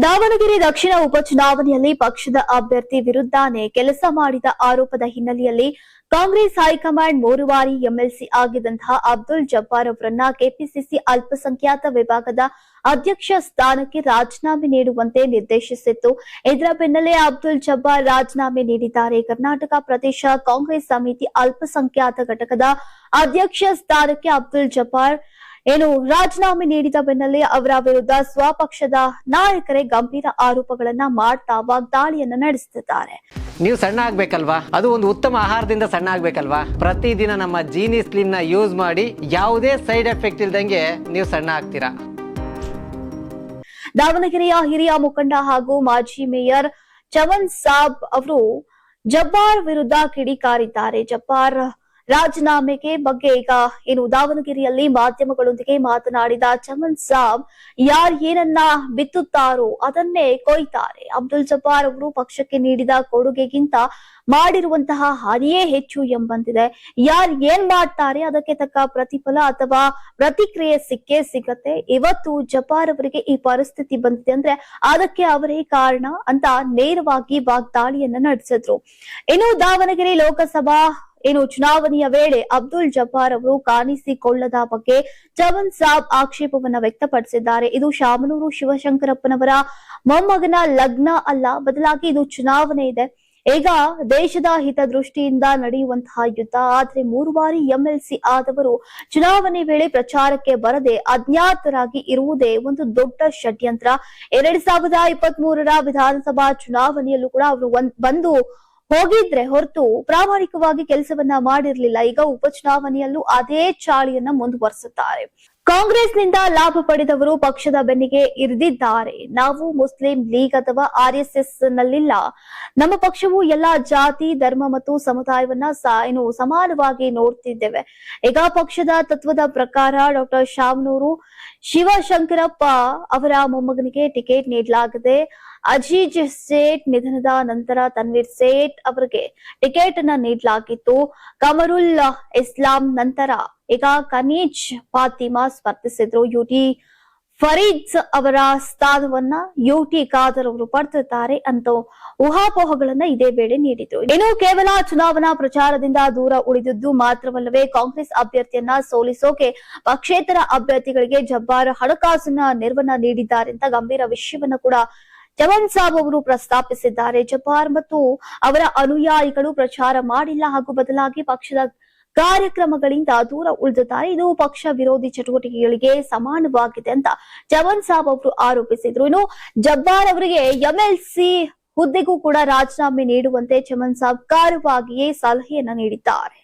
ದಾವಣಗೆರೆ ದಕ್ಷಿಣ ಉಪಚುನಾವಣೆಯಲ್ಲಿ ಪಕ್ಷದ ಅಭ್ಯರ್ಥಿ ವಿರುದ್ಧನೇ ಕೆಲಸ ಮಾಡಿದ ಆರೋಪದ ಹಿನ್ನೆಲೆಯಲ್ಲಿ ಕಾಂಗ್ರೆಸ್ ಹೈಕಮಾಂಡ್ 3 ಬಾರಿ ಎಂಎಲ್ಸಿ ಆಗಿದ್ದಂತಹ ಅಬ್ದುಲ್ ಜಬ್ಬಾರ್ ಅವರನ್ನ ಕೆಪಿಸಿಸಿ ಅಲ್ಪಸಂಖ್ಯಾತ ವಿಭಾಗದ ಅಧ್ಯಕ್ಷ ಸ್ಥಾನಕ್ಕೆ ರಾಜೀನಾಮೆ ನೀಡುವಂತೆ ನಿರ್ದೇಶಿಸಿತ್ತು. ಇದರ ಬೆನ್ನಲ್ಲೇ ಅಬ್ದುಲ್ ಜಬ್ಬಾರ್ ರಾಜೀನಾಮೆ ನೀಡಿದ್ದಾರೆ. ಕರ್ನಾಟಕ ಪ್ರದೇಶ ಕಾಂಗ್ರೆಸ್ ಸಮಿತಿ ಅಲ್ಪಸಂಖ್ಯಾತ ಘಟಕದ ಅಧ್ಯಕ್ಷ ಸ್ಥಾನಕ್ಕೆ ಅಬ್ದುಲ್ ಜಬ್ಬಾರ್ ರಾಜೀನಾಮೆ ನೀಡಿದ ಬೆನ್ನಲ್ಲೇ ಅವರ ವಿರುದ್ಧ ಸ್ವಪಕ್ಷದ ನಾಯಕರೇ ಗಂಭೀರ ಆರೋಪಗಳನ್ನ ಮಾಡ್ತಾ ವಾಗ್ದಾಳಿಯನ್ನ ನಡೆಸುತ್ತಿದ್ದಾರೆ. ನೀವು ಸಣ್ಣ ಆಗ್ಬೇಕಲ್ವಾ, ಅದು ಒಂದು ಉತ್ತಮ ಆಹಾರದಿಂದ ಸಣ್ಣ ಆಗ್ಬೇಕಲ್ವಾ. ಪ್ರತಿದಿನ ನಮ್ಮ ಜೀನಿ ಸ್ಲಿಮ್ ನ ಯೂಸ್ ಮಾಡಿ ಯಾವುದೇ ಸೈಡ್ ಎಫೆಕ್ಟ್ ಇಲ್ದಂಗೆ ನೀವು ಸಣ್ಣ ಆಗ್ತೀರಾ. ದಾವಣಗೆರೆಯ ಹಿರಿಯ ಮುಖಂಡ ಹಾಗೂ ಮಾಜಿ ಮೇಯರ್ ಚಮನ್ ಸಾಬ್ ಅವರು ಜಬ್ಬಾರ್ ವಿರುದ್ಧ ಕಿಡಿಕಾರಿದ್ದಾರೆ. ಜಬ್ಬಾರ್ ರಾಜೀನಾಮೆಗೆ ಬಗ್ಗೆ ಈಗ ದಾವಣಗೆರೆಯಲ್ಲಿ ಮಾಧ್ಯಮಗಳೊಂದಿಗೆ ಮಾತನಾಡಿದ ಚಮನ್ ಸಾಬ್ ಏನನ್ನ ಬಿತ್ತುತ್ತಾರೋ ಅದನ್ನೇ ಕೊಯ್ತಾರೆ. ಅಬ್ದುಲ್ ಜಬ್ಬಾರ್ ಅವರು ಪಕ್ಷಕ್ಕೆ ನೀಡಿದ ಕೊಡುಗೆಗಿಂತ ಮಾಡಿರುವಂತಹ ಹಾನಿಯೇ ಹೆಚ್ಚು ಎಂಬಂತಿದೆ. ಏನ್ ಮಾಡ್ತಾರೆ ಅದಕ್ಕೆ ತಕ್ಕ ಪ್ರತಿಫಲ ಅಥವಾ ಪ್ರತಿಕ್ರಿಯೆ ಸಿಕ್ಕೇ ಸಿಗತ್ತೆ. ಇವತ್ತು ಜಬ್ಬಾರ್ ಅವರಿಗೆ ಈ ಪರಿಸ್ಥಿತಿ ಬಂದಿದೆ ಅಂದ್ರೆ ಅದಕ್ಕೆ ಅವರೇ ಕಾರಣ ಅಂತ ನೇರವಾಗಿ ವಾಗ್ದಾಳಿಯನ್ನ ನಡೆಸಿದ್ರು. ಇನ್ನು ದಾವಣಗೆರೆ ಲೋಕಸಭಾ ಚುನಾವಣೆಯ ವೇಳೆ ಅಬ್ದುಲ್ ಜಬ್ಬಾರ್ ಅವರು ಕಾಣಿಸಿಕೊಳ್ಳದ ಬಗ್ಗೆ ಚಮನ್ ಸಾಬ್ ಆಕ್ಷೇಪವನ್ನ ವ್ಯಕ್ತಪಡಿಸಿದ್ದಾರೆ. ಇದು ಶಾಮನೂರು ಶಿವಶಂಕರಪ್ಪನವರ ಮೊಮ್ಮಗನ ಲಗ್ನ ಅಲ್ಲ, ಬದಲಾಗಿ ಇದು ಚುನಾವಣೆ ಇದೆ. ಈಗ ದೇಶದ ಹಿತದೃಷ್ಟಿಯಿಂದ ನಡೆಯುವಂತಹ ಯುದ್ಧ. ಆದ್ರೆ 3 ಬಾರಿ ಎಂಎಲ್ಸಿ ಆದವರು ಚುನಾವಣೆ ವೇಳೆ ಪ್ರಚಾರಕ್ಕೆ ಬರದೆ ಅಜ್ಞಾತರಾಗಿ ಇರುವುದೇ ಒಂದು ದೊಡ್ಡ ಷಡ್ಯಂತ್ರ. 2023ರ ವಿಧಾನಸಭಾ ಚುನಾವಣೆಯಲ್ಲೂ ಕೂಡ ಅವರು ಬಂದು ಹೋಗಿದ್ರೆ ಹೊರತು ಪ್ರಾಮಾಣಿಕವಾಗಿ ಕೆಲಸವನ್ನ ಮಾಡಿರಲಿಲ್ಲ. ಈಗ ಉಪಚುನಾವಣೆಯಲ್ಲೂ ಅದೇ ಚಾಳಿಯನ್ನ ಮುಂದುವರಿಸುತ್ತಾರೆ. ಕಾಂಗ್ರೆಸ್ನಿಂದ ಲಾಭ ಪಡೆದವರು ಪಕ್ಷದ ಬೆನ್ನಿಗೆ ಇರಿದಿದ್ದಾರೆ. ನಾವು ಮುಸ್ಲಿಂ ಲೀಗ್ ಅಥವಾ RSS ನಲ್ಲಿಲ್ಲ. ನಮ್ಮ ಪಕ್ಷವು ಎಲ್ಲಾ ಜಾತಿ, ಧರ್ಮ ಮತ್ತು ಸಮುದಾಯವನ್ನ ಸಮಾನವಾಗಿ ನೋಡ್ತಿದ್ದೇವೆ. ಈಗ ಪಕ್ಷದ ತತ್ವದ ಪ್ರಕಾರ ಡಾಕ್ಟರ್ ಶಾಮನೂರು ಶಿವಶಂಕರಪ್ಪ ಅವರ ಮೊಮ್ಮಗನಿಗೆ ಟಿಕೆಟ್ ನೀಡಲಾಗಿದೆ. ಅಜೀಜ್ ಸೇಠ್ ನಿಧನದ ನಂತರ ತನ್ವೀರ್ ಸೇಠ್ ಅವರಿಗೆ ಟಿಕೆಟ್ ಅನ್ನ ನೀಡಲಾಗಿತ್ತು. ಕಮರುಲ್ ಇಸ್ಲಾಂ ನಂತರ ಈಗ ಕನೀಜ್ ಫಾತಿಮಾ ಸ್ಪರ್ಧಿಸಿದ್ರು. ಯುಟಿ ಫರೀದ್ ಅವರ ಸ್ಥಾನವನ್ನ ಯುಟಿ ಖಾದರ್ ಅವರು ಪಡೆದಿದ್ದಾರೆ ಅಂತ ಊಹಾಪೋಹಗಳನ್ನ ಇದೇ ವೇಳೆ ನೀಡಿದ್ರು. ಇನ್ನು ಕೇವಲ ಚುನಾವಣಾ ಪ್ರಚಾರದಿಂದ ದೂರ ಉಳಿದಿದ್ದು ಮಾತ್ರವಲ್ಲವೇ ಕಾಂಗ್ರೆಸ್ ಅಭ್ಯರ್ಥಿಯನ್ನ ಸೋಲಿಸೋಕೆ ಪಕ್ಷೇತರ ಅಭ್ಯರ್ಥಿಗಳಿಗೆ ಜಬ್ಬಾರ್ ಹಣಕಾಸಿನ ನೆರವನ್ನ ನೀಡಿದ್ದಾರೆ ಅಂತ ಗಂಭೀರ ವಿಷಯವನ್ನ ಕೂಡ ಚಮನ್ ಸಾಬ್ ಅವರು ಪ್ರಸ್ತಾಪಿಸಿದ್ದಾರೆ. ಜಬ್ಬಾರ್ ಮತ್ತು ಅವರ ಅನುಯಾಯಿಗಳು ಪ್ರಚಾರ ಮಾಡಿಲ್ಲ ಹಾಗೂ ಬದಲಾಗಿ ಪಕ್ಷದ ಕಾರ್ಯಕ್ರಮಗಳಿಂದ ದೂರ ಉಳಿದಿದ್ದಾರೆ. ಇದು ಪಕ್ಷ ವಿರೋಧಿ ಚಟುವಟಿಕೆಗಳಿಗೆ ಸಮಾನವಾಗಿದೆ ಅಂತ ಚಮನ್ ಸಾಬ್ ಅವರು ಆರೋಪಿಸಿದ್ರು. ಇನ್ನು ಜಬ್ಬಾರ್ ಅವರಿಗೆ ಎಂಎಲ್ಸಿ ಹುದ್ದೆಗೂ ಕೂಡ ರಾಜೀನಾಮೆ ನೀಡುವಂತೆ ಚಮನ್ ಸಾಬ್ ಖಾರವಾಗಿಯೇ ಸಲಹೆಯನ್ನ ನೀಡಿದ್ದಾರೆ.